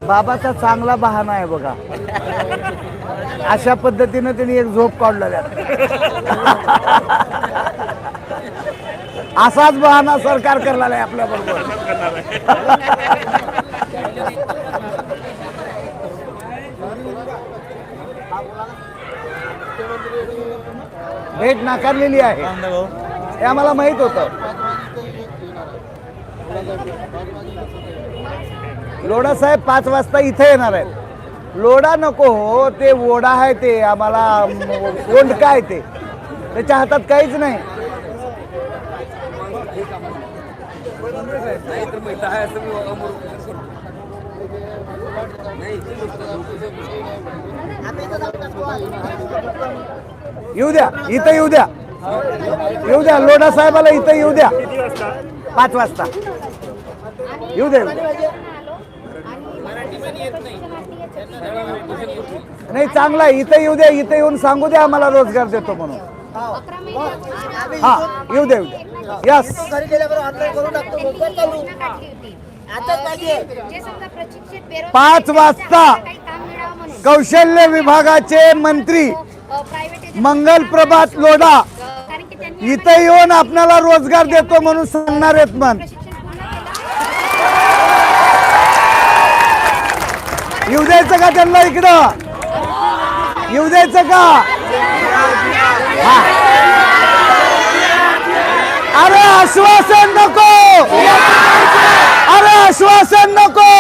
बाबाचा चांगला बहाणा आहे बघा. अशा पद्धतीने त्यांनी एक झोप काढलेला असाच बहाणा सरकार करणार आहे आपल्या बरोबर. भेट नाकारलेली आहे हे आम्हाला माहित होतं. लोढा साहेब 5 वाजता इथे येणार आहेत. लोढा नको हो, ते वोडा आहे ते आम्हाला कोंड काय ते त्याच्या हातात काहीच नाही. येऊ द्या, इथं येऊ द्या, येऊ द्या. लोढा साहेबाला इथं येऊ द्या. 5 वाजता येऊ द्या. नाही चांगला आहे, इथं येऊ द्या. इथं येऊन सांगू द्या आम्हाला रोजगार देतो म्हणून. हा येऊ द्या, येऊ द्या. यस 5 वाजता कौशल्य विभागाचे मंत्री मंगल प्रभात लोढा इथे येऊन आपल्याला रोजगार देतो म्हणून सांगणार आहेत. मन येऊ द्यायचं का त्यांना? इकडं येऊ द्यायचं का? अरे आश्वासन नको, अरे आश्वासन नको,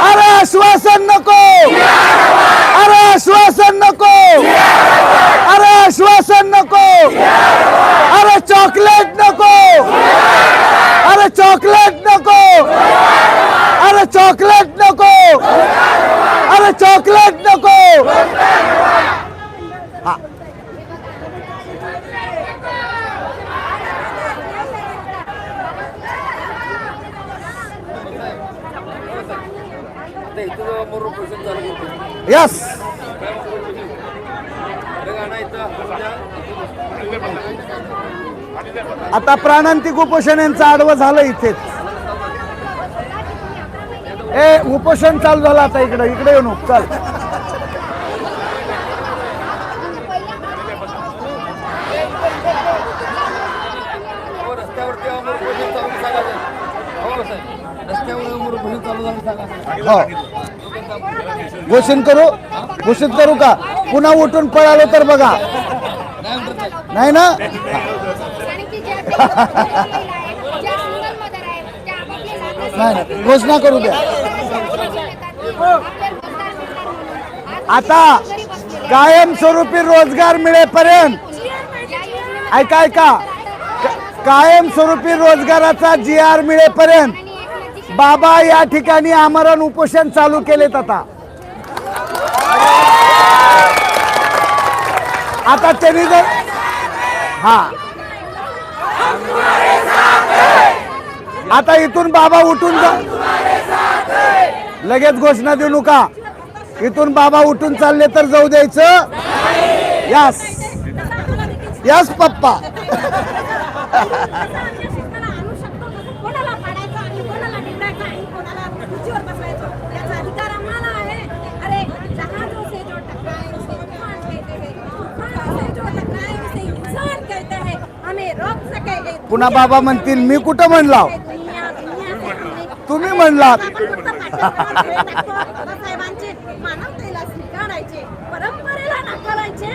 अरे आश्वासन नको, अरे आश्वासन नको, अरे आश्वासन नको, अरे चॉकलेट नको, अरे चॉकलेट नको, अरे चॉकलेट नको, अरे चॉकलेट नको. हा यस आता प्राणांतिक उपोषण यांचं आडवं झालं इथेच. उपोषण चालू झालं आता. इकडे इकडे येऊन चल. घोषित करू का? पुन्हा उठून पळालो तर बघा. नाही ना? नाही घोषणा करू द्या. आता कायमस्वरूपी रोजगार मिळेपर्यंत ऐका ऐका, कायमस्वरूपी रोजगाराचा GR मिळेपर्यंत बाबा या ठिकाणी आमरण उपोषण चालू केलेत. आता त्यांनी जर आता इथून बाबा उठून जा. लगेच घोषणा देऊ नका. इथून बाबा उठून चालले तर जाऊ द्यायचं. यस यस पप्पा. पुन्हा बाबा म्हणतील मी कुठं म्हणला? तुम्ही म्हणलात. परंपरेला नाकारायचे,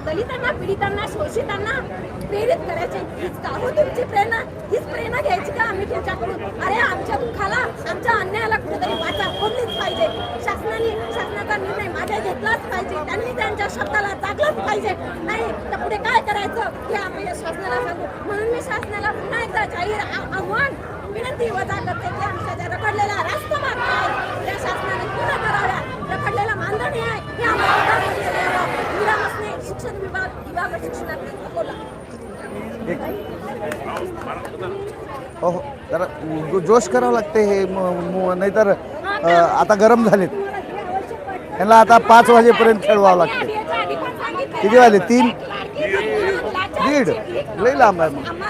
दलितांना, पीडितांना, शोषितांना प्रेरित करायचे. हीच का हो तुमची प्रेरणा? हीच प्रेरणा घ्यायची का आम्ही तुमच्याकडून? अरे आमच्या दुःखाला, आमच्या अन्यायाला कुठेतरी वाचा फोडलीच पाहिजे. शासनाचा निर्णय मागे घेतलाच पाहिजे. त्यांनी त्यांच्या शब्दाला जागलाच पाहिजे. नाही तर पुढे काय करायचं हे आम्ही शासनाला सांगू. म्हणून मी शासनाला पुन्हा एकदा जाहीर आव्हान विनंती वजा करते की आमच्या ज्या रखडलेला रास्त मागणी आहे त्या शासनाने पूर्ण कराव्या. रखडलेला मानधनी आहे हे आम्हाला शिक्षण विभाग शिक्षणात अकोला. हो जरा जोश करावं लागते हे नाहीतर आता गरम झालेत. त्यांना आता 5 वाजेपर्यंत खेळवावं लागते. किती वाजले? 3 दीड लई लांब आहे मग.